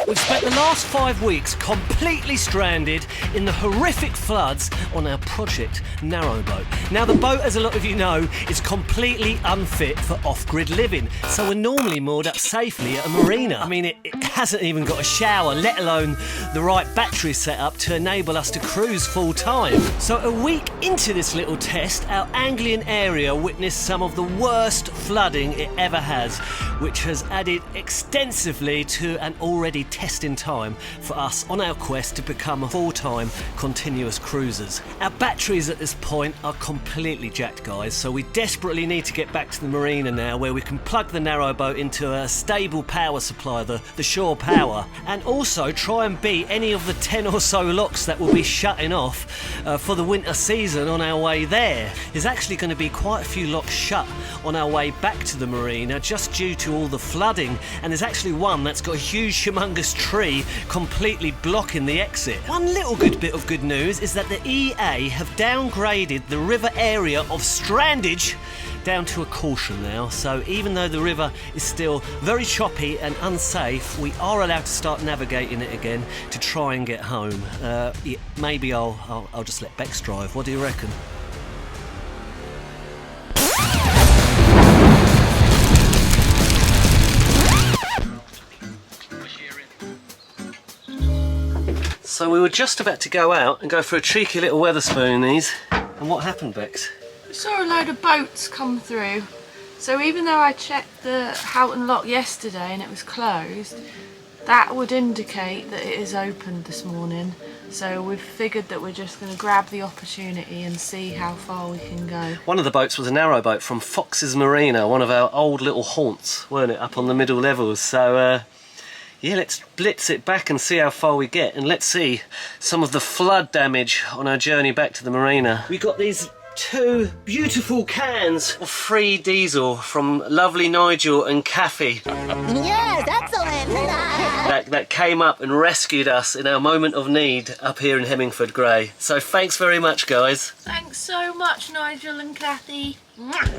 We've spent the last 5 weeks completely stranded in the horrific floods on our project Narrowboat. Now the boat, as a lot of you know, is completely unfit for off-grid living, so we're normally moored up safely at a marina. I mean, it hasn't even got a shower, let alone the right battery setup to enable us to cruise full time. So a week into this little test, our Anglian area witnessed some of the worst flooding it ever has, which has added extensively to an already testing time for us on our quest to become full-time continuous cruisers. Our batteries at this point are completely jacked, guys, so we desperately need to get back to the marina now, where we can plug the Narrowboat into a stable power supply, the shore power, and also try and beat any of the 10 or so locks that will be shutting off for the winter season on our way there. There's actually going to be quite a few locks shut on our way back to the marina just due to all the flooding, and there's actually one that's got a huge humongous tree completely blocking the exit. One little good bit of good news is that the EA have downgraded the river area of strandage down to a caution now, so even though the river is still very choppy and unsafe, we are allowed to start navigating it again to try and get home. Yeah, maybe I'll just let Bex drive. What do you reckon? So we were just about to go out and go for a cheeky little Weatherspoonies, and what happened, Bex? We saw a load of boats come through, so even though I checked the Houghton Lock yesterday and it was closed, that would indicate that it is opened this morning. So we've figured that we're just going to grab the opportunity and see how far we can go. One of the boats was a narrowboat from Fox's Marina, one of our old little haunts, weren't it, up on the middle levels. So yeah, let's blitz it back and see how far we get, and let's see some of the flood damage on our journey back to the marina. We got these 2 beautiful cans of free diesel from lovely Nigel and Kathy. Yes, excellent! that came up and rescued us in our moment of need up here in Hemmingford Grey. So thanks very much, guys. Thanks so much, Nigel and Kathy.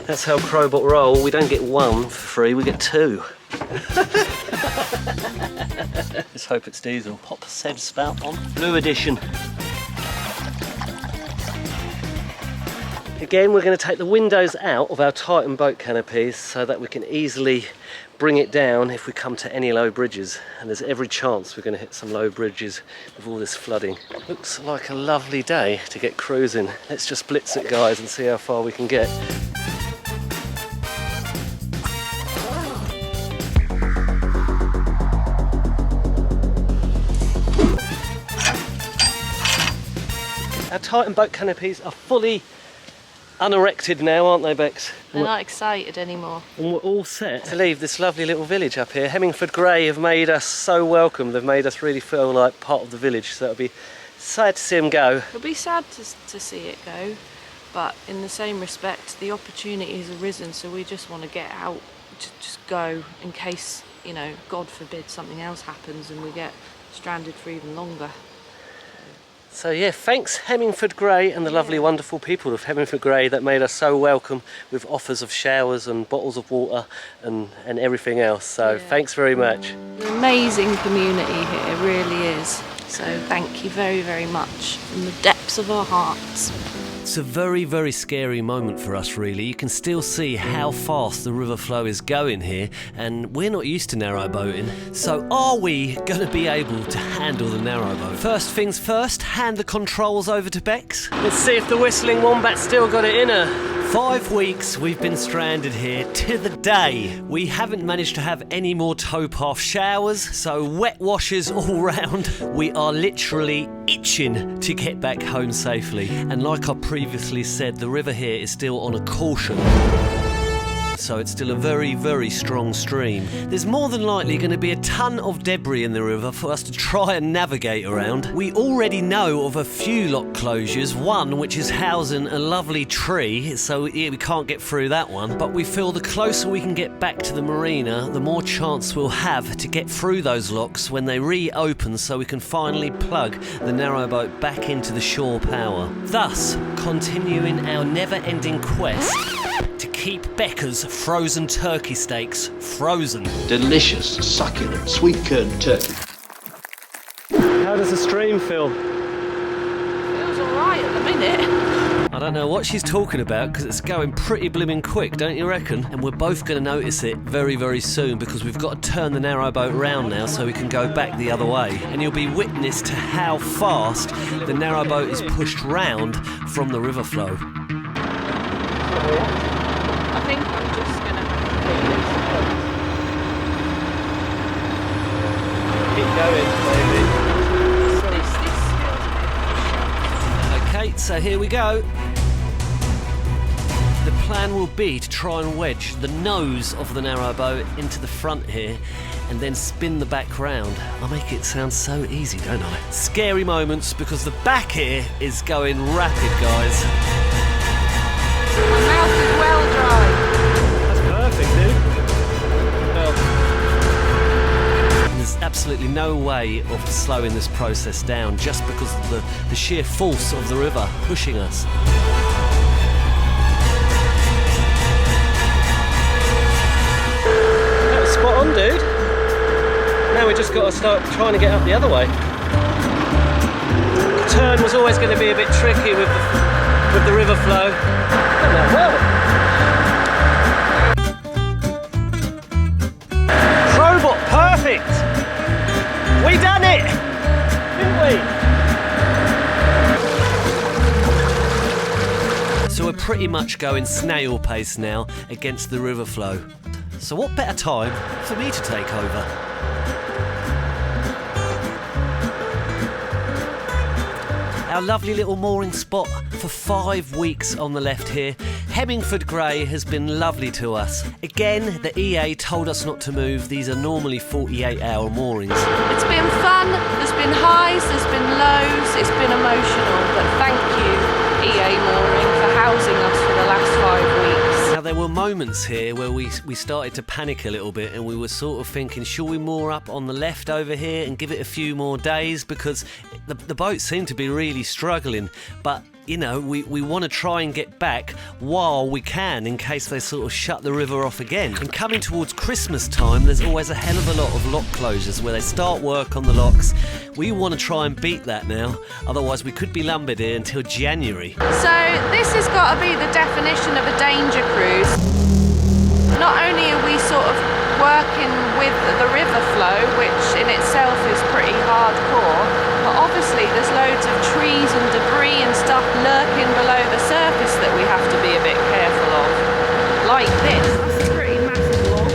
That's how Crowbot roll. We don't get 1 for free, we get 2. Let's hope it's diesel. Pop a Sev spout on. Blue edition. Again, we're going to take the windows out of our Titan boat canopies so that we can easily bring it down if we come to any low bridges, and there's every chance we're going to hit some low bridges with all this flooding. Looks like a lovely day to get cruising. Let's just blitz it, guys, and see how far we can get. Our Titan boat canopies are fully unerected now, aren't they, Bex? They're not excited anymore. And we're all set to leave this lovely little village up here. Hemmingford Grey have made us so welcome. They've made us really feel like part of the village, so it'll be sad to see them go. It'll be sad to see it go, but in the same respect, the opportunity has arisen, so we just want to get out, to just go in case, you know, God forbid something else happens and we get stranded for even longer. So yeah, thanks Hemmingford Grey and the lovely wonderful people of Hemmingford Grey that made us so welcome with offers of showers and bottles of water and everything else. So thanks very much. An amazing community here, it really is. So thank you very, very much from the depths of our hearts. It's a very, very scary moment for us, really. You can still see how fast the river flow is going here, and we're not used to narrowboating. So are we going to be able to handle the narrowboat? First things first, hand the controls over to Bex. Let's see if the Whistling Wombat's still got it in her. 5 weeks we've been stranded here to the day. We haven't managed to have any more towpath showers, so wet washes all round. We are literally itching to get back home safely. And like I previously said, the river here is still on a caution. So it's still a very, very strong stream. There's more than likely going to be a ton of debris in the river for us to try and navigate around. We already know of a few lock closures, one which is housing a lovely tree, so yeah, we can't get through that one. But we feel the closer we can get back to the marina, the more chance we'll have to get through those locks when they reopen, so we can finally plug the narrowboat back into the shore power. Thus, continuing our never-ending quest to keep Becca's frozen turkey steaks frozen. Delicious, succulent, sweet curd turkey. How does the stream feel? Feels alright at the minute. I don't know what she's talking about because it's going pretty blimmin' quick, don't you reckon? And we're both going to notice it very, very soon because we've got to turn the narrowboat round now so we can go back the other way. And you'll be witness to how fast the narrowboat is pushed round from the river flow. I think I'm just going to Keep going, baby. this feels a bit Okay, so here we go. The plan will be to try and wedge the nose of the narrowboat into the front here and then spin the back round. I make it sound so easy, don't I? Scary moments because the back here is going rapid, guys. My mouth is well dry. That's perfect, dude. Well, there's absolutely no way of slowing this process down just because of the sheer force of the river pushing us. Spot on, dude. Now we just got to start trying to get up the other way. The turn was always going to be a bit tricky with the river flow. Well. Robot, perfect. We done it, didn't we? So we're pretty much going snail pace now against the river flow. So what better time for me to take over? Our lovely little mooring spot for 5 weeks on the left here. Hemmingford Grey has been lovely to us. Again, the EA told us not to move. These are normally 48-hour moorings. It's been fun, there's been highs, there's been lows, it's been emotional, but thank you, EA Mooring, for housing us for the last 5 weeks. Now there were moments here where we started to panic a little bit and we were sort of thinking, shall we moor up on the left over here and give it a few more days, because the boat seemed to be really struggling, but you know, we want to try and get back while we can in case they sort of shut the river off again. And coming towards Christmas time, there's always a hell of a lot of lock closures where they start work on the locks. We want to try and beat that now, otherwise we could be lumbered here until January. So this has got to be the definition of a danger cruise. Not only are we sort of working with the river flow, which in itself is pretty hardcore, but obviously there's loads of trees and debris and stuff lurking below the surface that we have to be a bit careful of. Like this. That's a pretty massive log.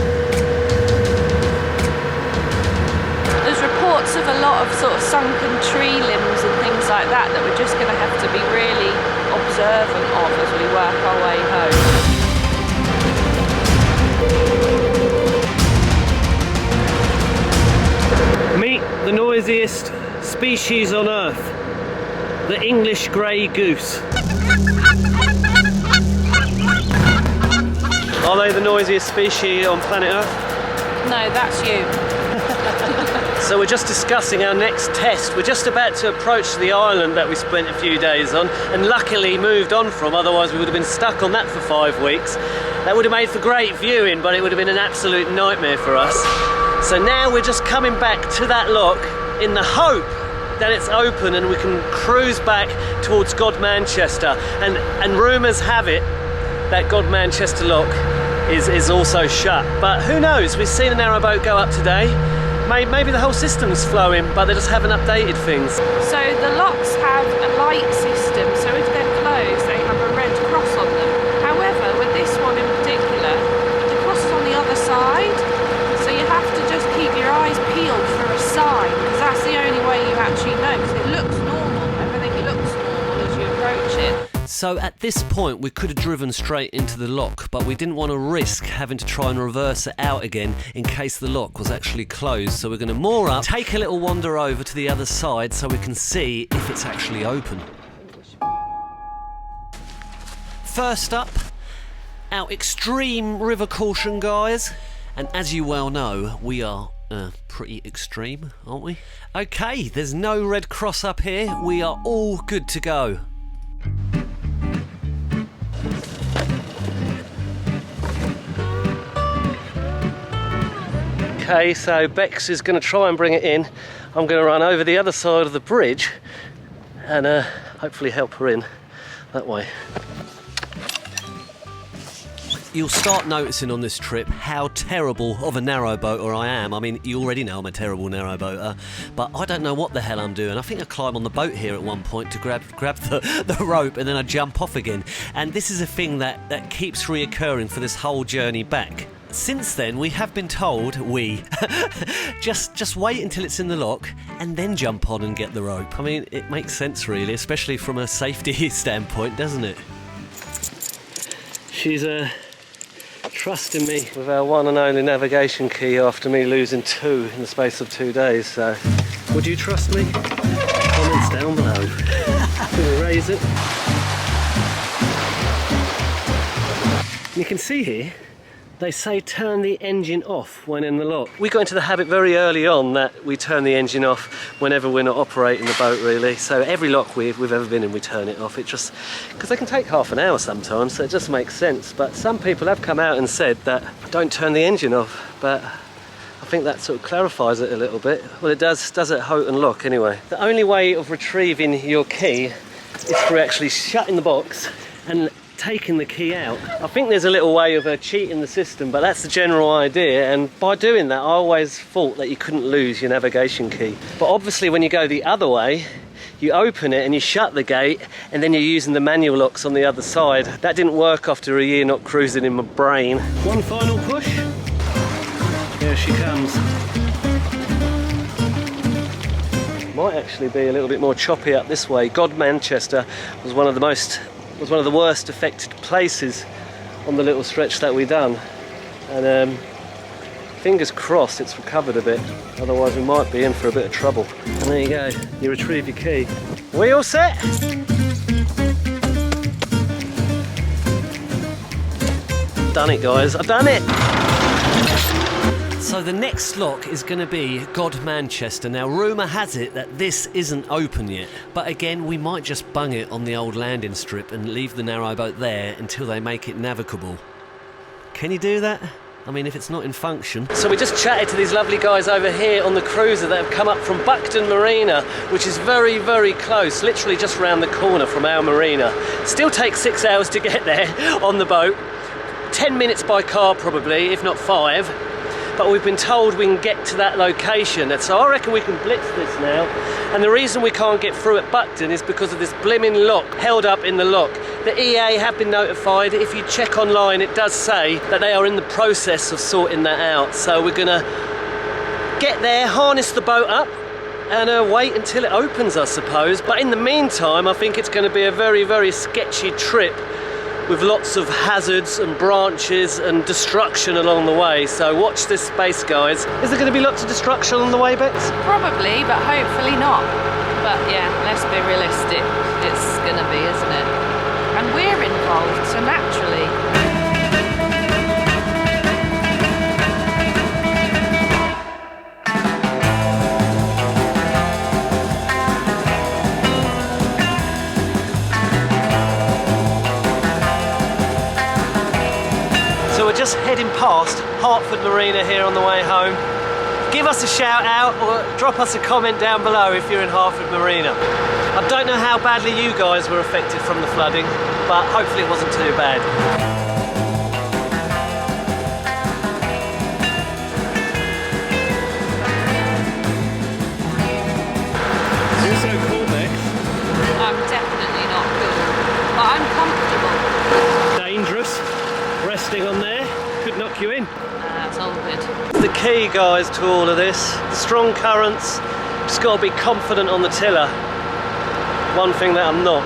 There's reports of a lot of sort of sunken tree limbs and things like that that we're just going to have to be really observant of as we work our way home. Meet the noisiest species on Earth, the English grey goose. Are they the noisiest species on planet Earth? No, that's you. So we're just discussing our next test. We're just about to approach the island that we spent a few days on and luckily moved on from, otherwise we would have been stuck on that for 5 weeks. That would have made for great viewing, but it would have been an absolute nightmare for us. So now we're just coming back to that lock in the hope that it's open and we can cruise back towards God Manchester. And rumours have it that God Manchester lock is also shut. But who knows? We've seen a narrowboat go up today. Maybe the whole system's flowing, but they just haven't updated things. So the locks have a light system, so if they're closed, they have a red cross on them. However, with this one in particular, the cross is on the other side, so you have to just keep your eyes peeled for a sign, because that's the only way you actually know, because it looks normal. Everything looks normal as you approach it. So at this point we could have driven straight into the lock, but we didn't want to risk having to try and reverse it out again in case the lock was actually closed. So we're going to moor up, take a little wander over to the other side so we can see if it's actually open. First up, our extreme river caution, guys. And as you well know, we are pretty extreme, aren't we? Okay, there's no red cross up here. We are all good to go. Okay, so Bex is going to try and bring it in. I'm going to run over the other side of the bridge and hopefully help her in that way. You'll start noticing on this trip how terrible of a narrowboater I am. I mean, you already know I'm a terrible narrowboater, but I don't know what the hell I'm doing. I think I climb on the boat here at one point to grab the rope, and then I jump off again. And this is a thing that keeps reoccurring for this whole journey back. Since then, we have been told, just wait until it's in the lock and then jump on and get the rope. I mean, it makes sense really, especially from a safety standpoint, doesn't it? She's trusting me with our one and only navigation key after me losing 2 in the space of 2 days. So, would you trust me? Comments down below. I'm going to raise it. And you can see here, they say turn the engine off when in the lock. We got into the habit very early on that we turn the engine off whenever we're not operating the boat really. So every lock we've ever been in, we turn it off. It just, because they can take half an hour sometimes, so it just makes sense. But some people have come out and said that don't turn the engine off, but I think that sort of clarifies it a little bit. Well, it does at Houghton Lock anyway. The only way of retrieving your key is through actually shutting the box and taking the key out. I think there's a little way of cheating the system, but that's the general idea, and by doing that I always thought that you couldn't lose your navigation key. But obviously when you go the other way, you open it and you shut the gate, and then you're using the manual locks on the other side. That didn't work after a year not cruising in my brain. One final push. Here she comes. Might actually be a little bit more choppy up this way. God Manchester was one of the worst affected places on the little stretch that we done, and fingers crossed it's recovered a bit, otherwise we might be in for a bit of trouble. And there you go, you retrieve your key. We all set? Done it guys, I've done it! So the next lock is going to be God Manchester. Now rumour has it that this isn't open yet, but again we might just bung it on the old landing strip and leave the narrowboat there until they make it navigable. Can you do that? I mean, if it's not in function. So we just chatted to these lovely guys over here on the cruiser that have come up from Buckton Marina, which is very, very close, literally just round the corner from our marina. Still takes 6 hours to get there on the boat, 10 minutes by car probably, if not 5. But we've been told we can get to that location, and so I reckon we can blitz this now. And the reason we can't get through at Buckton is because of this blimmin' lock held up in the lock. The EA have been notified. If you check online, it does say that they are in the process of sorting that out. So we're gonna get there, harness the boat up, and wait until it opens, I suppose. But in the meantime, I think it's going to be a very, very sketchy trip with lots of hazards and branches and destruction along the way. So watch this space, guys. Is there going to be lots of destruction on the way, Bex? Probably, but hopefully not. But yeah, let's be realistic. It's going to be, isn't it? And we're involved, so naturally. Just heading past Hartford Marina here on the way home. Give us a shout out or drop us a comment down below if you're in Hartford Marina. I don't know how badly you guys were affected from the flooding, but hopefully it wasn't too bad. You're so cool, Bex. I'm definitely not cool, but I'm comfortable. Dangerous. Resting on there could knock you in. That's all good. The key, guys, to all of this, the strong currents, just got to be confident on the tiller. One thing that I'm not.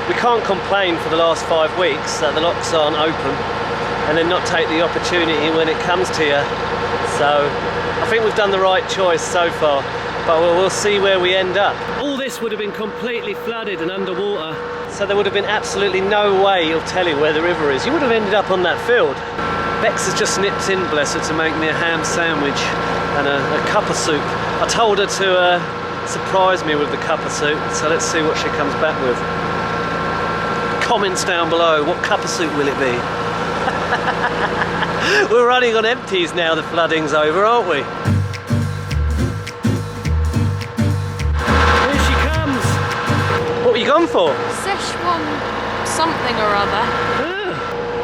We can't complain for the last 5 weeks that the locks aren't open and then not take the opportunity when it comes to you. So I think we've done the right choice so far, but we'll see where we end up. All this would have been completely flooded and underwater, so there would have been absolutely no way of telling where the river is. You would have ended up on that field. Bex has just nipped in, bless her, to make me a ham sandwich and a cup of soup. I told her to surprise me with the cup of soup, so let's see what she comes back with. Comments down below, what cup of soup will it be? We're running on empties now the flooding's over, aren't we? Here she comes. What were you gone for? Szechuan something or other.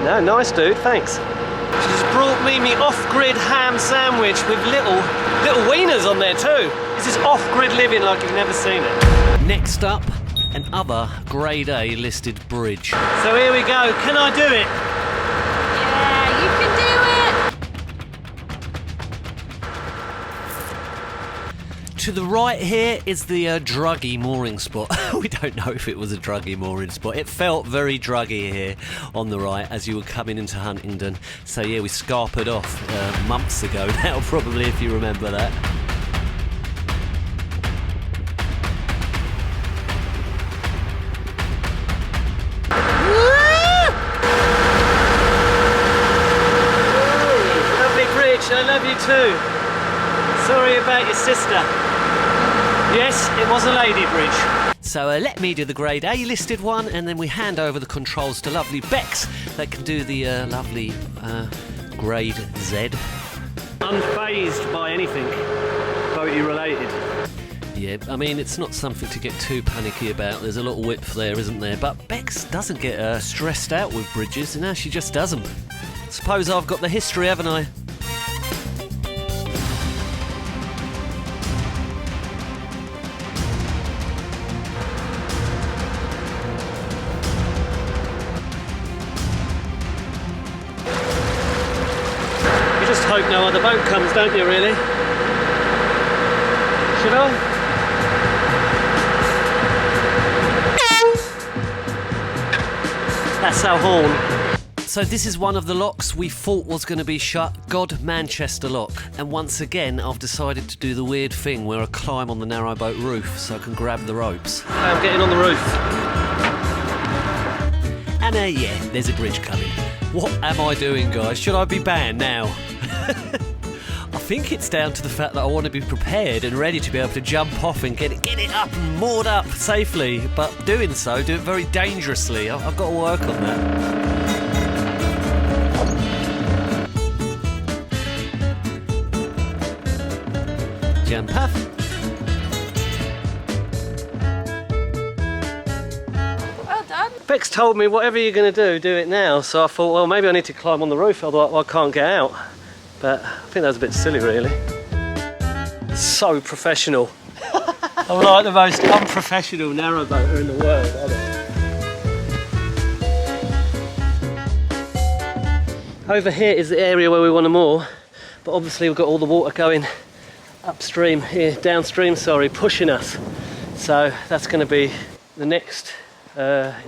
No, nice dude, thanks. She's brought me off-grid ham sandwich with little wieners on there too. This is off-grid living like you've never seen it. Next up, another grade A listed bridge. So here we go, can I do it? Yeah, you can do it! To the right here is the druggy mooring spot. We don't know if it was a druggy mooring spot. It felt very druggy here on the right as you were coming into Huntingdon. So yeah, we scarpered off months ago now, probably, if you remember that. Lovely bridge, I love you too. Sorry about your sister. Yes, it was a lady bridge. So let me do the grade A listed one, and then we hand over the controls to lovely Bex that can do the lovely grade Z. Unfazed by anything boaty related. Yeah, I mean, it's not something to get too panicky about. There's a lot of width there, isn't there? But Bex doesn't get stressed out with bridges, and now she just doesn't. Suppose I've got the history, haven't I? You just hope no other boat comes, don't you, really? Should I? That's our horn. So this is one of the locks we thought was going to be shut, God Manchester lock. And once again, I've decided to do the weird thing where I climb on the narrowboat roof so I can grab the ropes. I'm getting on the roof. And yeah, there's a bridge coming. What am I doing, guys? Should I be banned now? I think it's down to the fact that I want to be prepared and ready to be able to jump off and get it up and moored up safely. But doing so, do it very dangerously. I've got to work on that. Jump up. Well done. Bex told me whatever you're going to do it now. So I thought, well, maybe I need to climb on the roof, otherwise I can't get out. But I think that was a bit silly, really. So professional. I'm like the most unprofessional narrowboater in the world, aren't I? Over here is the area where we want to moor, but obviously we've got all the water going upstream here, downstream, sorry, pushing us. So that's going to be the next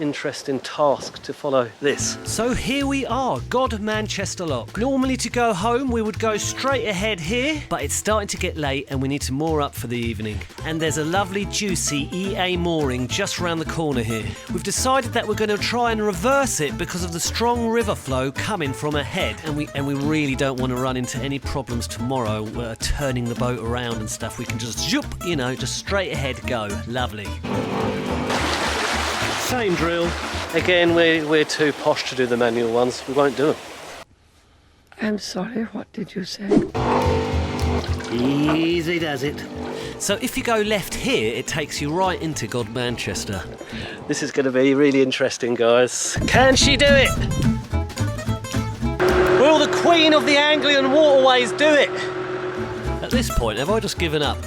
interesting task to follow this. So here we are, God Manchester Lock. Normally to go home we would go straight ahead here, but it's starting to get late and we need to moor up for the evening. And there's a lovely juicy EA mooring just round the corner here. We've decided that we're going to try and reverse it because of the strong river flow coming from ahead, and we really don't want to run into any problems tomorrow turning the boat around and stuff. We can just zoop, you know, just straight ahead go. Lovely. Same drill. Again, we're too posh to do the manual ones. We won't do them. I'm sorry, what did you say? Easy does it. So if you go left here, it takes you right into God Manchester. This is going to be really interesting, guys. Can she do it? Will the Queen of the Anglian waterways do it? At this point, have I just given up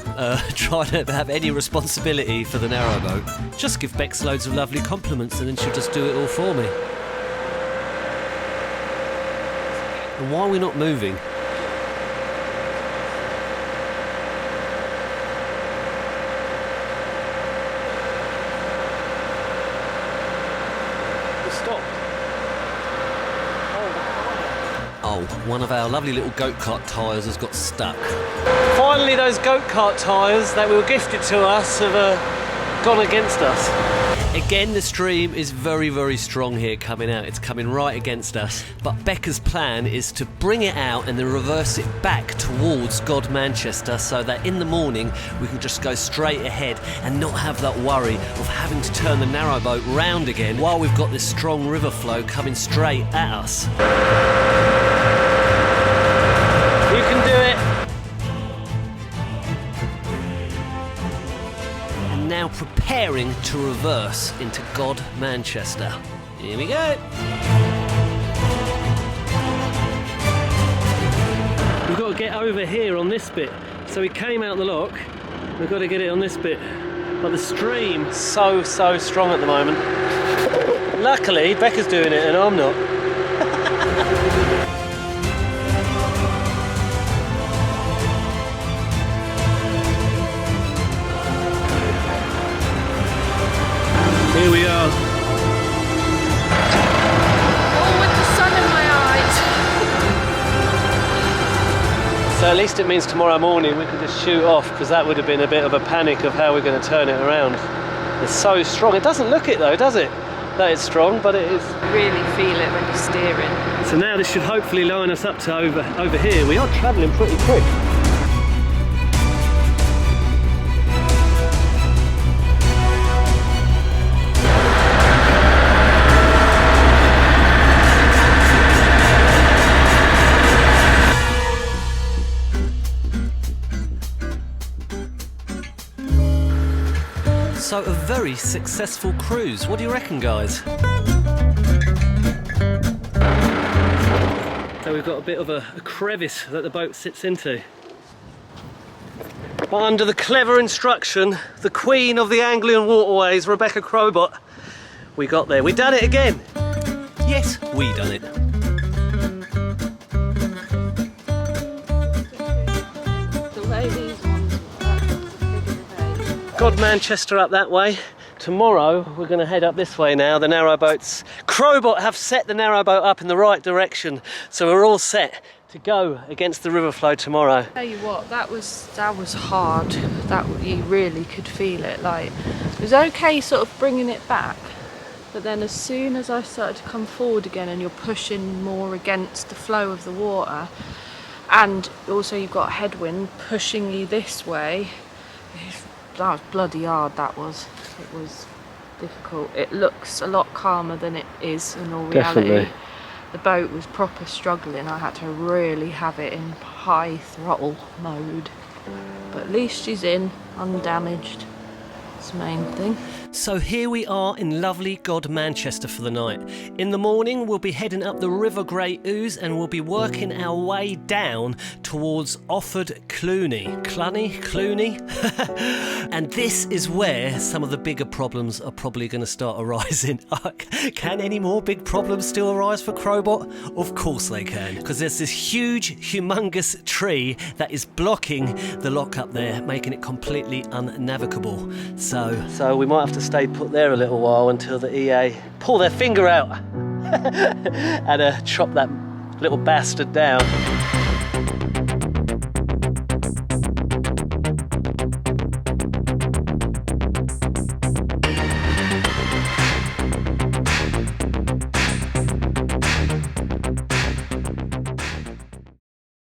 trying to have any responsibility for the narrowboat? Just give Bex loads of lovely compliments and then she'll just do it all for me. And why are we not moving? Stop. Oh, one of our lovely little go-kart tyres has got stuck. Finally, those go-kart tyres that were gifted to us have gone against us. Again, the stream is very, very strong here coming out. It's coming right against us. But Becca's plan is to bring it out and then reverse it back towards God Manchester so that in the morning we can just go straight ahead and not have that worry of having to turn the narrowboat round again while we've got this strong river flow coming straight at us. You can do it. Now preparing to reverse into God Manchester. Here we go. We've got to get over here on this bit. So we came out the lock, we've got to get it on this bit. But the stream so strong at the moment. Luckily, Becca's doing it and I'm not. Here we are. All with the sun in my eyes. So at least it means tomorrow morning we can just shoot off, because that would have been a bit of a panic of how we're going to turn it around. It's so strong. It doesn't look it though, does it? That it's strong, but it is. Really feel it when you're steering. So now this should hopefully line us up to over here. We are travelling pretty quick. So a very successful cruise. What do you reckon, guys? So we've got a bit of a crevice that the boat sits into. But under the clever instruction, the queen of the Anglian waterways, Rebecca Crowbot, we got there. We done it again. Yes, we done it. The way these ones work, God Manchester up that way. Tomorrow we're going to head up this way now. The narrowboats. Crowbot have set the narrowboat up in the right direction, so we're all set to go against the river flow tomorrow. tell you what, that was hard. That you really could feel it. Like, it was okay sort of bringing it back, but then as soon as I started to come forward again and you're pushing more against the flow of the water, and also you've got a headwind pushing you this way, that was bloody hard. It was difficult. It looks a lot calmer than it is in all reality. Definitely. The boat was proper struggling. I had to really have it in high throttle mode. But at least she's in, undamaged. That's the main thing. So here we are in lovely God Manchester for the night. In the morning we'll be heading up the River Grey Ouse and we'll be working our way down towards Offord Cluny. Cluny? And this is where some of the bigger problems are probably going to start arising. Can any more big problems still arise for Crowbot? Of course they can, because there's this huge, humongous tree that is blocking the lock up there, making it completely unnavigable. So we might have to stay put there a little while until the EA pull their finger out and chop that little bastard down.